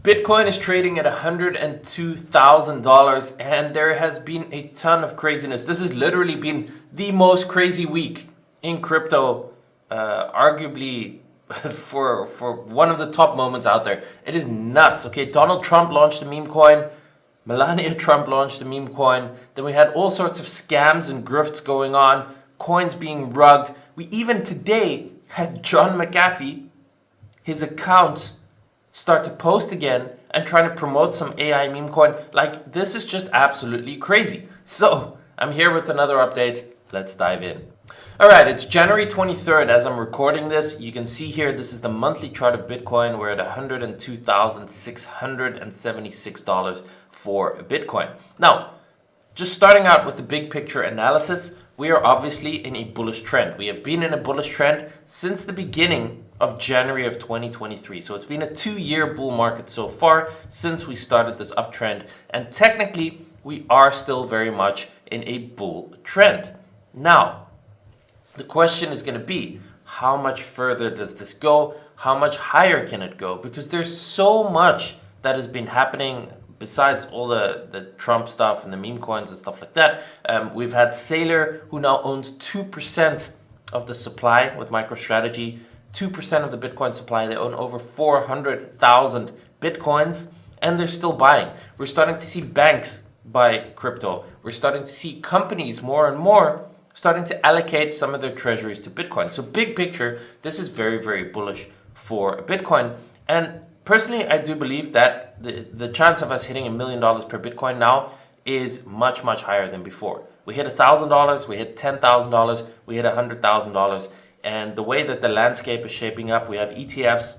Bitcoin is trading at $102,000 and there has been a ton of craziness. This has literally been the most crazy week in crypto, arguably for one of the top moments out there. It is nuts. Okay, Donald Trump launched a meme coin. Melania Trump launched a meme coin. Then we had all sorts of scams and grifts going on, coins being rugged. We even today had John McAfee, his account, start to post again and trying to promote some AI meme coin. Like, this is just absolutely crazy. So I'm here with another update. Let's dive in. All right, it's January 23rd as I'm recording this. You can see here, this is the monthly chart of Bitcoin. We're at $102,676 for Bitcoin. Now, just starting out with the big picture analysis, we are obviously in a bullish trend. We have been in a bullish trend since the beginning of January of 2023. So it's been a 2-year bull market so far since we started this uptrend. And technically, we are still very much in a bull trend. Now, the question is going to be, how much further does this go? How much higher can it go? Because there's so much that has been happening besides all the Trump stuff and the meme coins and stuff like that. We've had Saylor, who now owns 2% of the supply with MicroStrategy, 2% of the Bitcoin supply. They own over 400,000 Bitcoins, and they're still buying. We're starting to see banks buy crypto. We're starting to see companies more and more starting to allocate some of their treasuries to Bitcoin. So big picture, this is very, very bullish for Bitcoin. And personally, I do believe that the chance of us hitting $1 million per Bitcoin now is much, much higher than before. We hit $1,000, we hit $10,000, we hit $100,000. And the way that the landscape is shaping up, we have ETFs,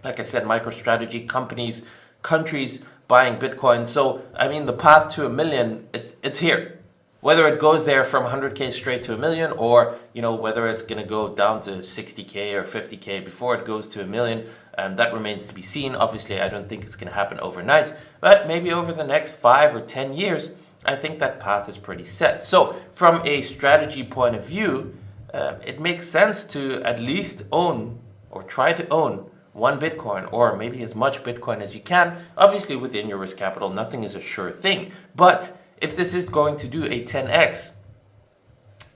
like I said, MicroStrategy, companies, countries buying Bitcoin. So, I mean, the path to $1 million, it's here. Whether it goes there from 100K straight to $1 million, or whether it's going to go down to 60K or 50K before it goes to $1 million, that remains to be seen. Obviously, I don't think it's going to happen overnight, but maybe over the next 5 or 10 years, I think that path is pretty set. So from a strategy point of view, it makes sense to at least own or try to own one Bitcoin, or maybe as much Bitcoin as you can, obviously within your risk capital. Nothing is a sure thing, but if this is going to do a 10x,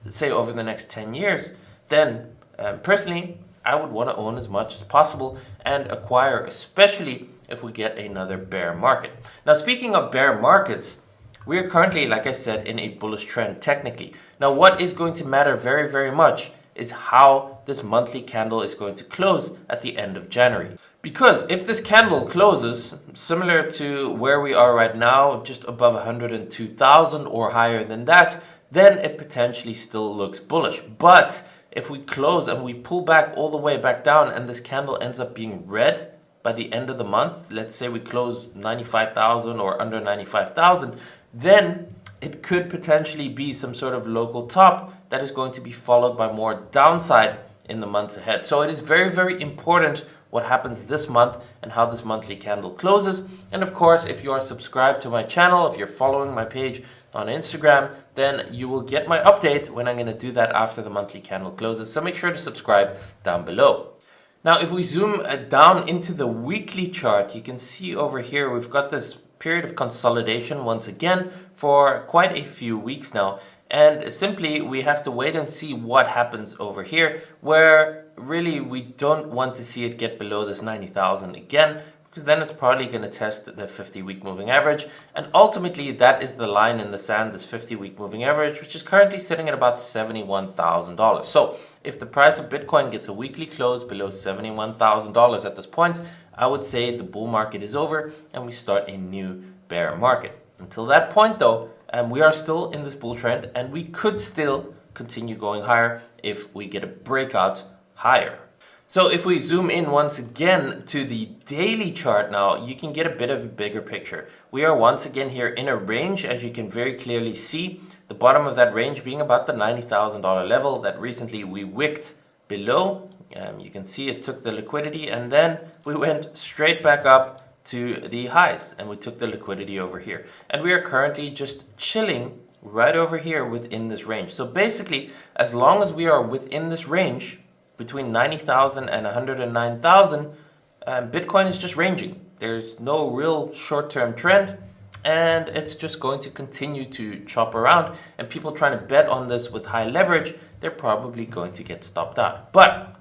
say over the next 10 years, then personally, I would want to own as much as possible and acquire, especially if we get another bear market. Now, speaking of bear markets, we are currently, like I said, in a bullish trend technically. Now, what is going to matter very, very much is how this monthly candle is going to close at the end of January. Because if this candle closes similar to where we are right now, just above 102,000 or higher than that, then it potentially still looks bullish. But if we close and we pull back all the way back down and this candle ends up being red by the end of the month, let's say we close 95,000 or under 95,000, then it could potentially be some sort of local top that is going to be followed by more downside in the months ahead. So it is very, very important what happens this month and how this monthly candle closes. And of course, if you are subscribed to my channel, if you're following my page on Instagram, then you will get my update when I'm going to do that after the monthly candle closes. So make sure to subscribe down below. Now, if we zoom down into the weekly chart, you can see over here, we've got this period of consolidation once again for quite a few weeks now. And simply, we have to wait and see what happens over here, where really we don't want to see it get below this 90,000 again, because then it's probably going to test the 50-week moving average. And ultimately, that is the line in the sand, this 50-week moving average, which is currently sitting at about $71,000. So if the price of Bitcoin gets a weekly close below $71,000 at this point, I would say the bull market is over and we start a new bear market. Until that point, though, we are still in this bull trend and we could still continue going higher if we get a breakout higher. So if we zoom in once again to the daily chart now, you can get a bit of a bigger picture. We are once again here in a range, as you can very clearly see, the bottom of that range being about the $90,000 level that recently we wicked below. You can see it took the liquidity and then we went straight back up to the highs and we took the liquidity over here. And we are currently just chilling right over here within this range. So basically, as long as we are within this range, between 90,000 and 109,000, Bitcoin is just ranging. There's no real short-term trend, and it's just going to continue to chop around. And people trying to bet on this with high leverage, they're probably going to get stopped out. But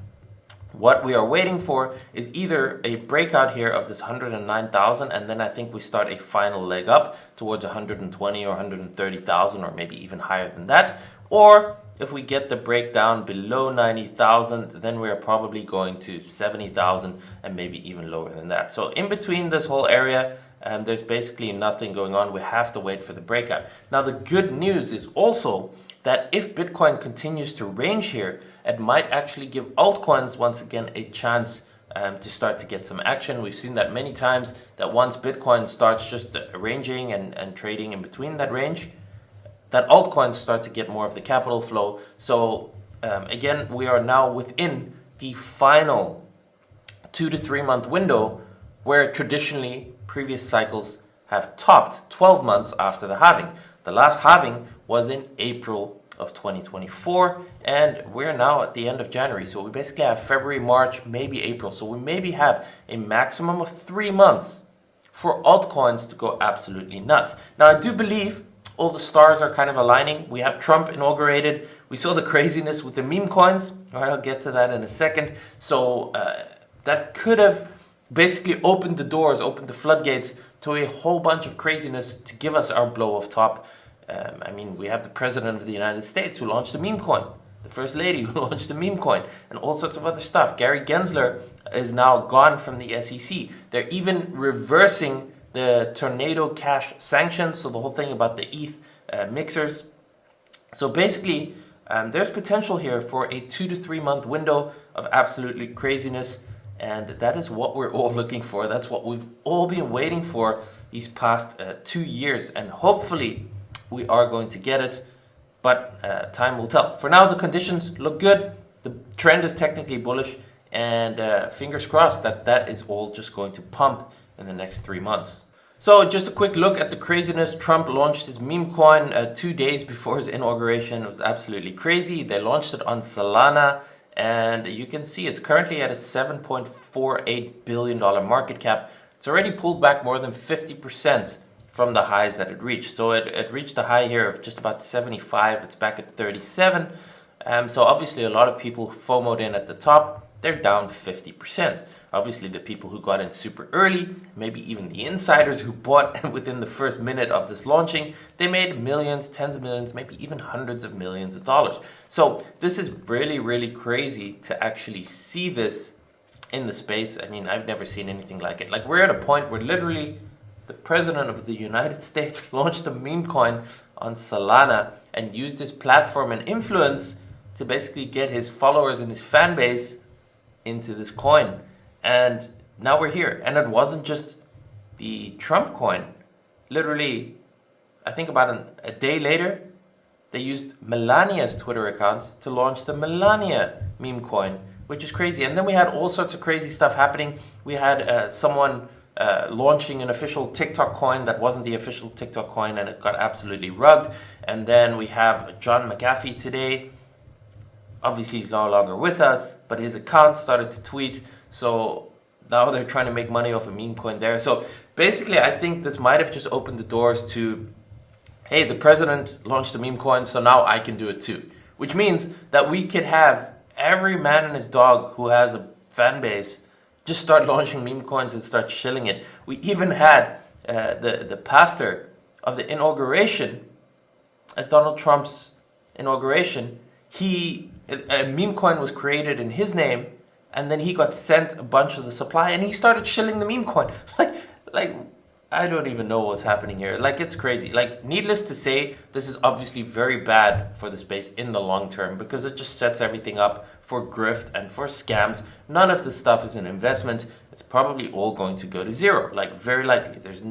what we are waiting for is either a breakout here of this 109,000, and then I think we start a final leg up towards 120 or 130,000, or maybe even higher than that. Or if we get the breakdown below 90,000, then we are probably going to 70,000 and maybe even lower than that. So in between this whole area, there's basically nothing going on. We have to wait for the breakout. Now, the good news is also that if Bitcoin continues to range here, it might actually give altcoins once again a chance to start to get some action. We've seen that many times, that once Bitcoin starts just ranging and trading in between that range, that altcoins start to get more of the capital flow. So again, we are now within the final 2 to 3 month window where traditionally previous cycles have topped 12 months after the halving. The last halving was in April of 2024, and we're now at the end of January. So we basically have February, March, maybe April. So we maybe have a maximum of 3 months for altcoins to go absolutely nuts. Now, I do believe all the stars are kind of aligning. We have Trump inaugurated. We saw the craziness with the meme coins. All right, I'll get to that in a second. So that could have basically opened the doors, opened the floodgates to a whole bunch of craziness to give us our blow of top. I mean, we have the President of the United States who launched a meme coin, the First Lady who launched a meme coin, and all sorts of other stuff. Gary Gensler is now gone from the SEC. They're even reversing the Tornado Cash sanctions, so the whole thing about the ETH mixers. So basically, there's potential here for a 2 to 3 month window of absolutely craziness, and that is what we're all looking for. That's what we've all been waiting for these past 2 years, and hopefully we are going to get it, but time will tell. For now, the conditions look good. The trend is technically bullish, and fingers crossed that that is all just going to pump in the next 3 months. So just a quick look at the craziness. Trump launched his meme coin 2 days before his inauguration. It was absolutely crazy. They launched it on Solana, and you can see it's currently at a $7.48 billion market cap. It's already pulled back more than 50% from the highs that it reached. So it reached a high here of just about 75. It's back at 37. So obviously a lot of people FOMO'd in at the top. They're down 50%. Obviously the people who got in super early, maybe even the insiders who bought within the first minute of this launching, they made millions, tens of millions, maybe even hundreds of millions of dollars. So this is really, really crazy to actually see this in the space. I mean, I've never seen anything like it. Like, we're at a point where literally the President of the United States launched a meme coin on Solana and used his platform and influence to basically get his followers and his fan base into this coin. And now we're here. And it wasn't just the Trump coin. Literally, I think about a day later, they used Melania's Twitter account to launch the Melania meme coin, which is crazy. And then we had all sorts of crazy stuff happening. We had someone launching an official TikTok coin that wasn't the official TikTok coin, and it got absolutely rugged. And then we have John McAfee today. Obviously, he's no longer with us, but his account started to tweet. So now they're trying to make money off a meme coin there. So basically, I think this might have just opened the doors to, hey, the president launched a meme coin, so now I can do it too. Which means that we could have every man and his dog who has a fan base just start launching meme coins and start shilling it. We even had the pastor of the inauguration, at Donald Trump's inauguration, a meme coin was created in his name, and then he got sent a bunch of the supply, and he started shilling the meme coin. Like I don't even know what's happening here. Like, it's crazy. Like, needless to say, this is obviously very bad for the space in the long term, because it just sets everything up for grift and for scams. None of this stuff is an investment. It's probably all going to go to zero, like, very likely. There's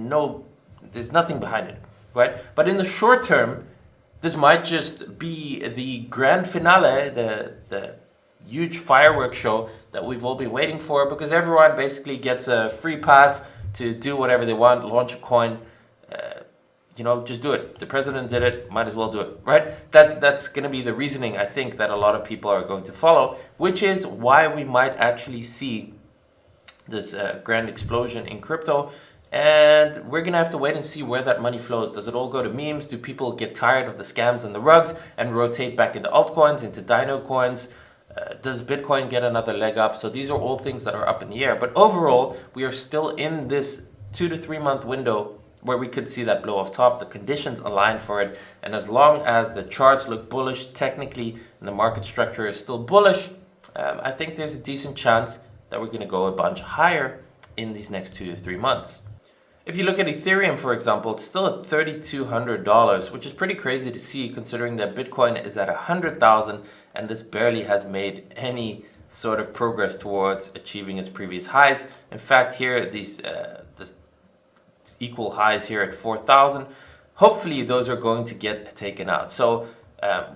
nothing behind it, right? But in the short term, this might just be the grand finale, the huge fireworks show that we've all been waiting for, because everyone basically gets a free pass to do whatever they want, launch a coin, just do it. The president did it, might as well do it, right? That's going to be the reasoning, I think, that a lot of people are going to follow, which is why we might actually see this grand explosion in crypto. And we're going to have to wait and see where that money flows. Does it all go to memes? Do people get tired of the scams and the rugs and rotate back into altcoins, into dino coins? Does Bitcoin get another leg up? So these are all things that are up in the air. But overall, we are still in this 2 to 3 month window where we could see that blow off top. The conditions align for it. And as long as the charts look bullish technically and the market structure is still bullish, I think there's a decent chance that we're going to go a bunch higher in these next 2 to 3 months. If you look at Ethereum, for example, it's still at $3,200, which is pretty crazy to see considering that Bitcoin is at 100,000 and this barely has made any sort of progress towards achieving its previous highs. In fact, here, these equal highs here at 4,000, hopefully those are going to get taken out. So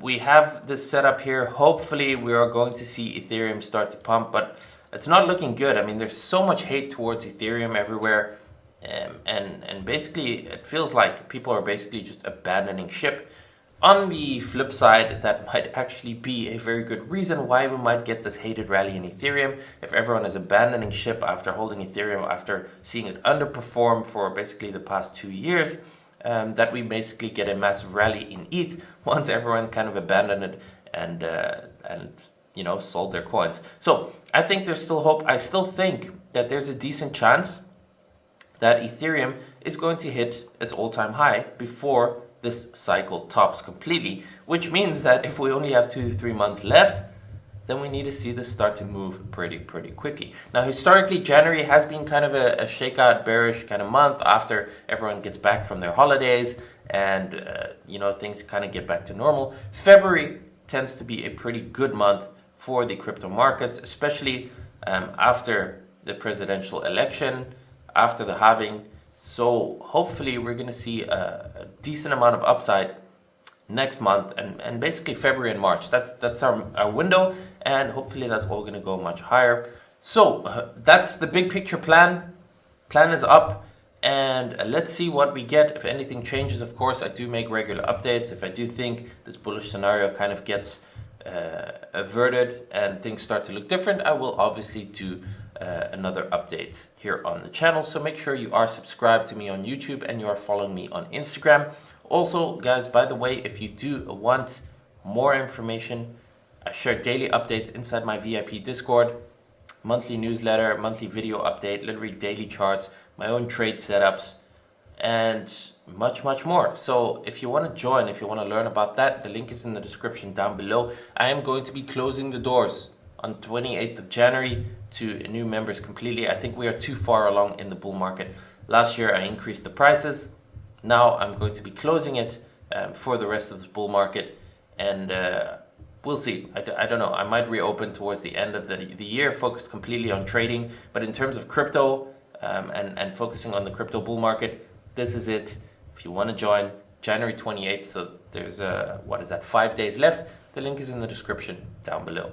we have this setup here. Hopefully we are going to see Ethereum start to pump, but it's not looking good. I mean, there's so much hate towards Ethereum everywhere. And basically it feels like people are basically just abandoning ship. On the flip side, that might actually be a very good reason why we might get this hated rally in Ethereum. If everyone is abandoning ship after holding Ethereum, after seeing it underperform for basically the past 2 years, that we basically get a massive rally in ETH once everyone kind of abandoned it and you know, sold their coins. So I think there's still hope. I still think that there's a decent chance that Ethereum is going to hit its all-time high before this cycle tops completely, which means that if we only have 2 to 3 months left, then we need to see this start to move pretty quickly. Now, historically, January has been kind of a shakeout, bearish kind of month after everyone gets back from their holidays and you know, things kind of get back to normal. February tends to be a pretty good month for the crypto markets, especially after the presidential election, after the halving. So hopefully we're going to see a decent amount of upside next month and basically February and March. That's our window, and hopefully that's all going to go much higher. So that's the big picture plan. Plan is up, and let's see what we get. If anything changes, of course, I do make regular updates. If I do think this bullish scenario kind of gets averted and things start to look different, I will obviously do another update here on the channel. So make sure you are subscribed to me on YouTube and you are following me on Instagram. Also, guys, by the way, if you do want more information, I share daily updates inside my VIP Discord, monthly newsletter, monthly video update, literally daily charts, my own trade setups, and much more. So if you want to join, if you want to learn about that, the link is in the description down below. I am going to be closing the doors on 28th of January to new members completely. I think we are too far along in the bull market. Last year I increased the prices. Now I'm going to be closing it for the rest of the bull market, and we'll see. I don't know. I might reopen towards the end of the year, focused completely on trading. But in terms of crypto and focusing on the crypto bull market, this is it. If you want to join, January 28th, so there's 5 days left. The link is in the description down below.